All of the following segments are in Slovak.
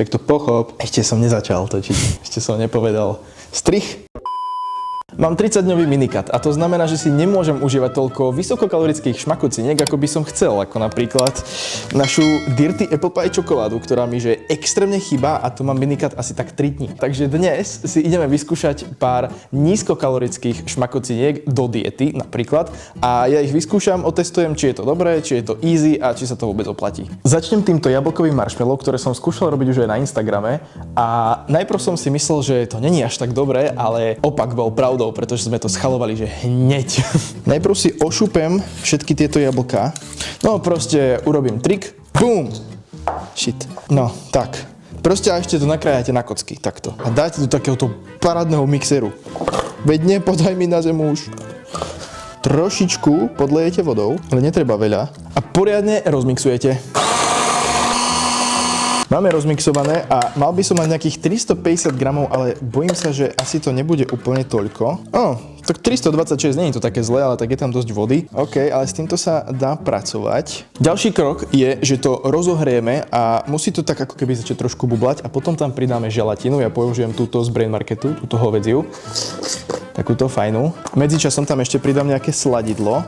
Tak to pochop. Ešte som nezačal točiť. Ešte som nepovedal. Strich. Mám 30-dňový minikat a to znamená, že si nemôžem užívať toľko vysokokalorických šmakociniek, ako by som chcel, ako napríklad našu Dirty Apple Pie čokoládu, ktorá mi že extrémne chýba a tu mám minikat asi tak 3 dní. Takže dnes si ideme vyskúšať pár nízkokalorických šmakociniek do diety napríklad a ja ich vyskúšam, otestujem, či je to dobré, či je to easy a či sa to vôbec oplatí. Začnem týmto jablkovým marshmallow, ktoré som skúšal robiť už aj na Instagrame a najprv som si myslel, že to není až tak dobré, ale opak bol pravdou, pretože sme to schalovali, že hneď. Najprv si ošupem všetky tieto jablká. No proste urobím trik. Bum! Shit. No, tak. Proste a ešte to nakrájate na kocky, takto. A dáte do takéhoto parádneho mixéru. Veď nepodaj mi na zem už. Trošičku podlejete vodou, ale netreba veľa. A poriadne rozmixujete. Máme rozmixované a mal by som mať nejakých 350 gramov, ale bojím sa, že asi to nebude úplne toľko. Tak 326, nie je to také zlé, ale tak je tam dosť vody. OK, ale s týmto sa dá pracovať. Ďalší krok je, že to rozohrieme a musí to tak ako keby začať trošku bublať a potom tam pridáme želatínu. Ja použijem túto z Brain Marketu, túto hovädziu. Takúto fajnú. Medzičasom tam ešte pridám nejaké sladidlo,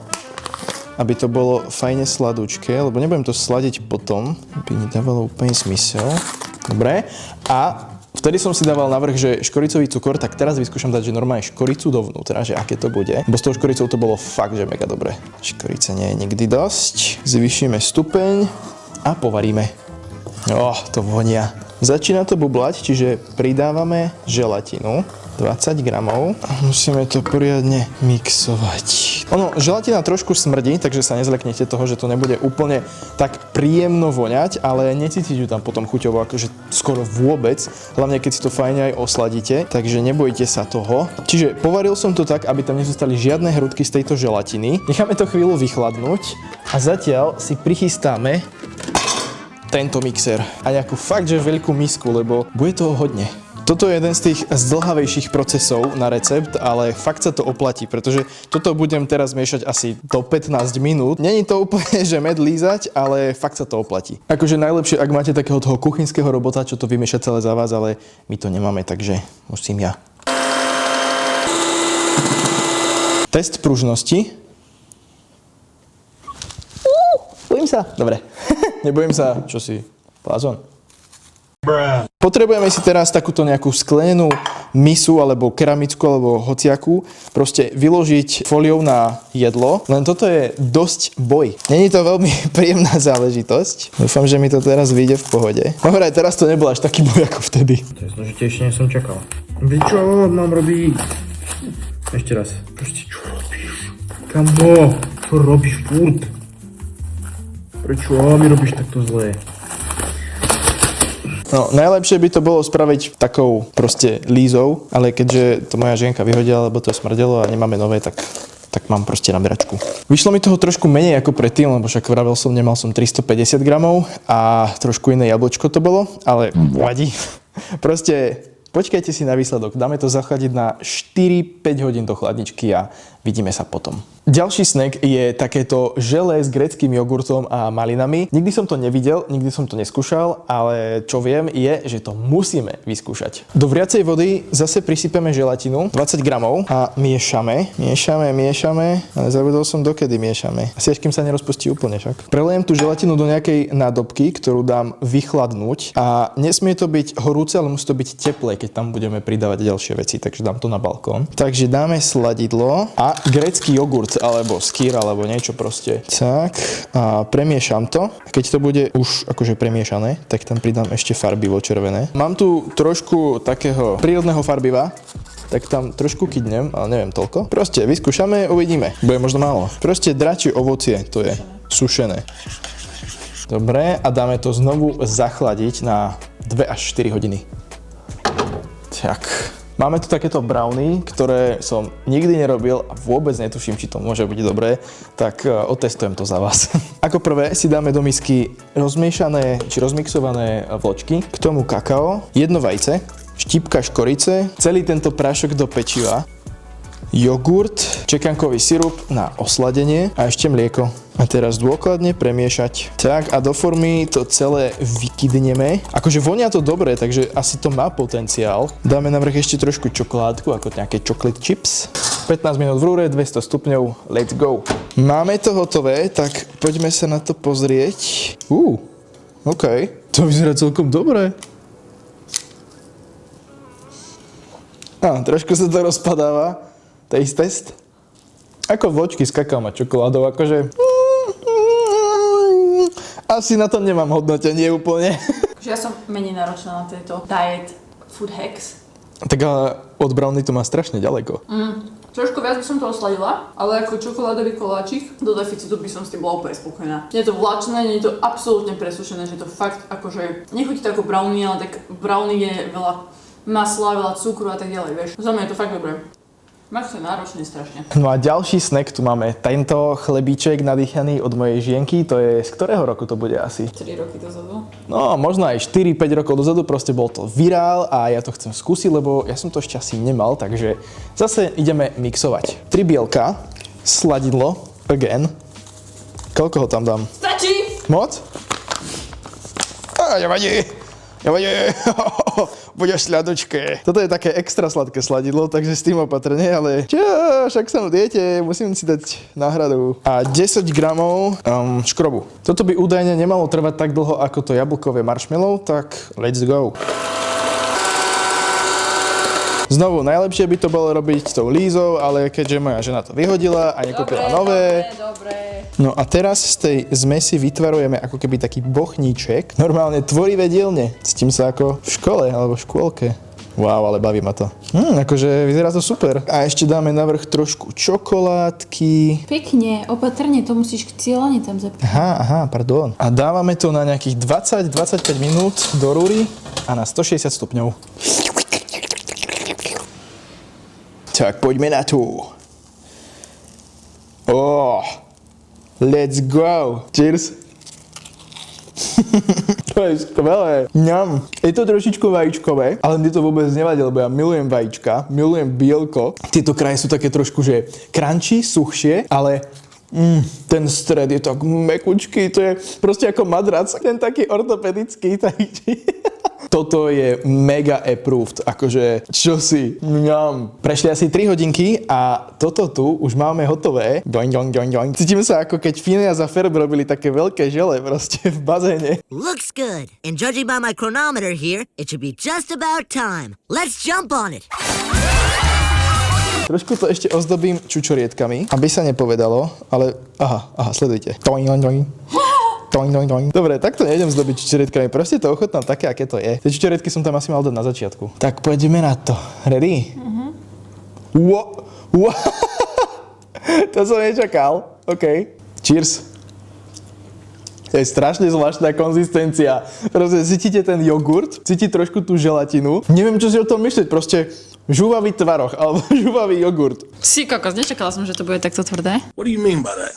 aby to bolo fajne sladúčke, lebo nebudem to sladiť potom, aby nedávalo úplne zmysel. Dobre. A vtedy som si dával navrch, že škoricový cukor, tak teraz vyskúšam dať, že normálne škoricu dovnútra, že aké to bude. Bo s tou škoricou to bolo fakt, že mega dobre. Škorice nie je nikdy dosť. Zvýšime stupeň a povaríme. To vonia. Začína to bublať, čiže pridávame želatinu. 20 gramov a musíme to poriadne mixovať. Želatina trošku smrdí, takže sa nezleknete toho, že to nebude úplne tak príjemno voňať, ale necítite ju tam potom chuťovo akože skoro vôbec, hlavne keď si to fajne aj osladíte, takže nebojte sa toho. Čiže povaril som to tak, aby tam nezostali žiadne hrudky z tejto želatiny. Necháme to chvíľu vychladnúť a zatiaľ si prichystáme tento mixer a nejakú fakt, že veľkú misku, lebo bude toho hodne. Toto je jeden z tých zdĺhavejších procesov na recept, ale fakt sa to oplatí, pretože toto budem teraz miešať asi do 15 minút. Není to úplne, že med lízať, ale fakt sa to oplatí. Akože najlepšie, ak máte takého toho kuchynského robota, čo to vymieša celé za vás, ale my to nemáme, takže musím ja. Test pružnosti. Bojím sa. Dobre. Nebojím sa. Čo si? Blázon? Potrebujeme si teraz takúto nejakú sklenenú misu alebo keramickú alebo hociakú proste vyložiť fóliou na jedlo, len toto je dosť boj. Není to veľmi príjemná záležitosť. Dúfam, že mi to teraz vyjde v pohode. Dobre, teraz to nebol až taký boj ako vtedy. To je zložitejšie, než som čakal. Čo mám robiť? Ešte raz. Proste čo robíš? Kamo? Čo robíš furt? Prečo mi robíš takto zlé? No, najlepšie by to bolo spraviť takou proste lízou, ale keďže to moja žienka vyhodila, lebo to smrdelo a nemáme nové, tak mám proste naberačku. Vyšlo mi toho trošku menej ako predtým, lebo však vravel som, nemal som 350 gramov a trošku iné jablčko to bolo, ale vadí. Proste počkajte si na výsledok, dáme to zachladiť na 4-5 hodín do chladničky a vidíme sa potom. Ďalší snack je takéto želé s gréckym jogurtom a malinami. Nikdy som to nevidel, nikdy som to neskúšal, ale čo viem je, že to musíme vyskúšať. Do vriacej vody zase prisypeme želatinu, 20 gramov a miešame, ale zabudol som dokedy miešame. Asi až kým sa nerozpustí úplne však. Prelejem tú želatinu do nejakej nádobky, ktorú dám vychladnúť a nesmie to byť horúce, ale musí to byť teplé, keď tam budeme pridávať ďalšie veci, takže dám to na balkón. Takže dáme sladidlo a grécky jogurt alebo skyr alebo niečo proste. Tak a premiešam to. Keď to bude už akože premiešané, tak tam pridám ešte farbivo červené. Mám tu trošku takého prírodného farbiva, tak tam trošku kydnem, ale neviem toľko. Proste vyskúšame, uvidíme. Bude možno málo. Proste dračie ovocie, to je sušené. Dobre, a dáme to znovu zachladiť na 2 až 4 hodiny. Tak. Máme tu takéto brownie, ktoré som nikdy nerobil a vôbec netuším, či to môže byť dobré, tak otestujem to za vás. Ako prvé si dáme do misky rozmiešané či rozmixované vločky, k tomu kakao, jedno vajce, štipka škorice, celý tento prášok do pečiva, jogurt, čekankový sirup na osladenie a ešte mlieko. A teraz dôkladne premiešať. Tak a do formy to celé vykydneme. Akože vonia to dobre, takže asi to má potenciál. Dáme na vrch ešte trošku čokoládku, ako nejaké chocolate chips. 15 minút v rúre, 200 stupňov, let's go. Máme to hotové, tak poďme sa na to pozrieť. OK. To vyzerá celkom dobre. Trošku sa to rozpadáva. Taste test. Ako vločky s kakaom a čokoládou, akože... Asi na to nemám hodnotenie úplne. Ja som menej náročná na tieto diet food hacks. Tak ale od brownie to má strašne ďaleko. Trošku viac by som to osladila, ale ako čokoládový koláčik do deficitu by som s tým bola úplne spokojná. Nie je to vláčne, nie je to absolútne presúšené, že to fakt akože nechutí to ako brownie, ale tak brownie je veľa masla, veľa cukru a tak ďalej, vieš. Za mňa je to fakt dobré. Máš to náročné strašne. No a ďalší snack tu máme. Tento chlebíček nadýchaný od mojej žienky, to je z ktorého roku to bude asi? 3 roky dozadu. No, možno aj 4-5 rokov dozadu, proste bol to virál a ja to chcem skúsiť, lebo ja som to ešte asi nemal, takže zase ideme mixovať. 3 bielka, sladidlo, again. Koľko ho tam dám? Stačí! Moc? Nevadí. Budeš sľadočké. Toto je také extra sladké sladidlo, takže s tým opatrne, ale však som v diete, musím si dať náhradu. A 10 gramov škrobu. Toto by údajne nemalo trvať tak dlho ako to jablkové marshmallow, tak let's go. Znovu, najlepšie by to bolo robiť s tou Lízou, ale keďže moja žena to vyhodila a nekúpila nové. Dobre. No a teraz z tej zmesi vytvarujeme ako keby taký bochníček. Normálne tvorivé dielne. Cítim sa ako v škole alebo v škôlke. Wow, ale baví ma to. Akože vyzerá to super. A ešte dáme na vrch trošku čokoládky. Pekne, opatrne, to musíš cieľane tam zapísať. Aha, pardon. A dávame to na nejakých 20-25 minút do rúry a na 160 stupňov. Tak poďme na to. Let's go. Cheers. To je skvelé. Ňam. Je to trošičku vajíčkové, ale mne to vôbec nevadí, lebo ja milujem vajíčka, milujem bielko. Tieto kraje sú také trošku, že crunchy, suchšie, ale ten stred je tak mekučký, to je proste ako madrac, ten taký ortopedický. Toto je mega approved, akože čosi, mňam. Prešli asi 3 hodinky a toto tu už máme hotové. Doing. Cítim sa ako keď Phineas a Ferb robili také veľké žele proste v bazéne. Looks good. And judging by my chronometer here, it should be just about time. Let's jump on it. Trošku to ešte ozdobím čučorietkami, aby sa nepovedalo, ale aha, sledujte. Doing. Dobre, takto nejdem zdobiť čučorietkami, proste to ochotnám také, aké to je. Tie čučorietky som tam asi mal dať na začiatku. Tak poďme na to. Ready? Wow. To som nečakal. OK. Cheers. To je strašne zvláštna konzistencia. Proste cítite ten jogurt, cíti trošku tú želatinu. Neviem, čo si o tom myslieť, proste žúvavý tvaroh, alebo žúvavý jogurt. Si kokos, nečakala som, že to bude takto tvrdé. What do you mean by that?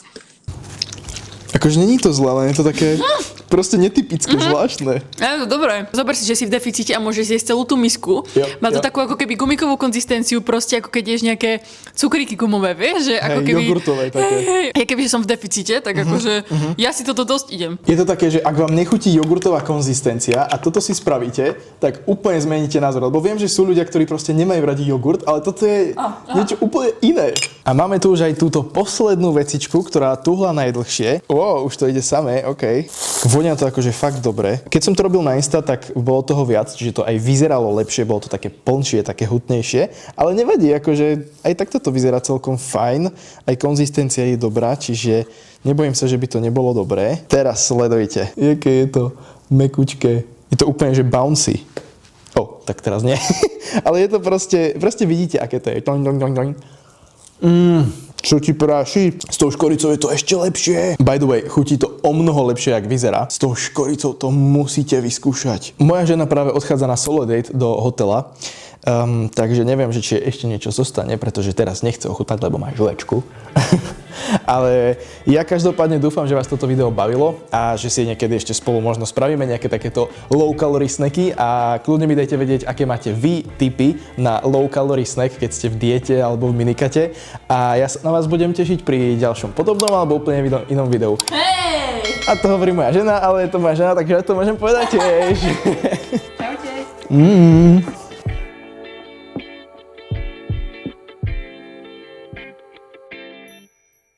Akože není to zlé, ale je to také proste netypické, zvláštne. Dobre. Zober si, že si v deficite a môžeš zjesť celú tú misku. Má to takú ako keby gumikovú konzistenciu, proste ako keď ješ nejaké cukríky gumové, vieš? Že ako keby jogurtové také. Ja keby som v deficite, tak akože ja si toto dosť idem. Je to také, že ak vám nechutí jogurtová konzistencia a toto si spravíte, tak úplne zmeníte názor. Lebo viem, že sú ľudia, ktorí proste nemajú radi jogurt, ale toto je niečo úplne iné. A máme tu už aj túto poslednú vecičku, ktorá tuhla najdlhšie. Už to ide samé, OK. Vonia to akože fakt dobre. Keď som to robil na Insta, tak bolo toho viac, čiže to aj vyzeralo lepšie, bolo to také plnšie, také hutnejšie, ale nevadí, akože aj takto to vyzerá celkom fajn, aj konzistencia je dobrá, čiže nebojím sa, že by to nebolo dobré. Teraz sledujte, jaké je to mekučké. Je to úplne, že bouncy. Tak teraz nie. Ale je to proste vidíte, aké to je. Čo ti práši? S tou škoricou je to ešte lepšie. By the way, chutí to o mnoho lepšie, jak vyzerá. S tou škoricou to musíte vyskúšať. Moja žena práve odchádza na solo date do hotela, takže neviem, že či ešte niečo zostane, pretože teraz nechce ochutnať, lebo má žlečku. Ale ja každopádne dúfam, že vás toto video bavilo a že si niekedy ešte spolu možno spravíme nejaké takéto low calorie snacky a kľudne mi dajte vedieť, aké máte vy tipy na low calorie snack, keď ste v diete alebo v minikate a ja sa na vás budem tešiť pri ďalšom podobnom alebo úplne inom videu. Hej! A to hovorí moja žena, ale je to moja žena, takže ja to môžem povedať tiež. Čaute.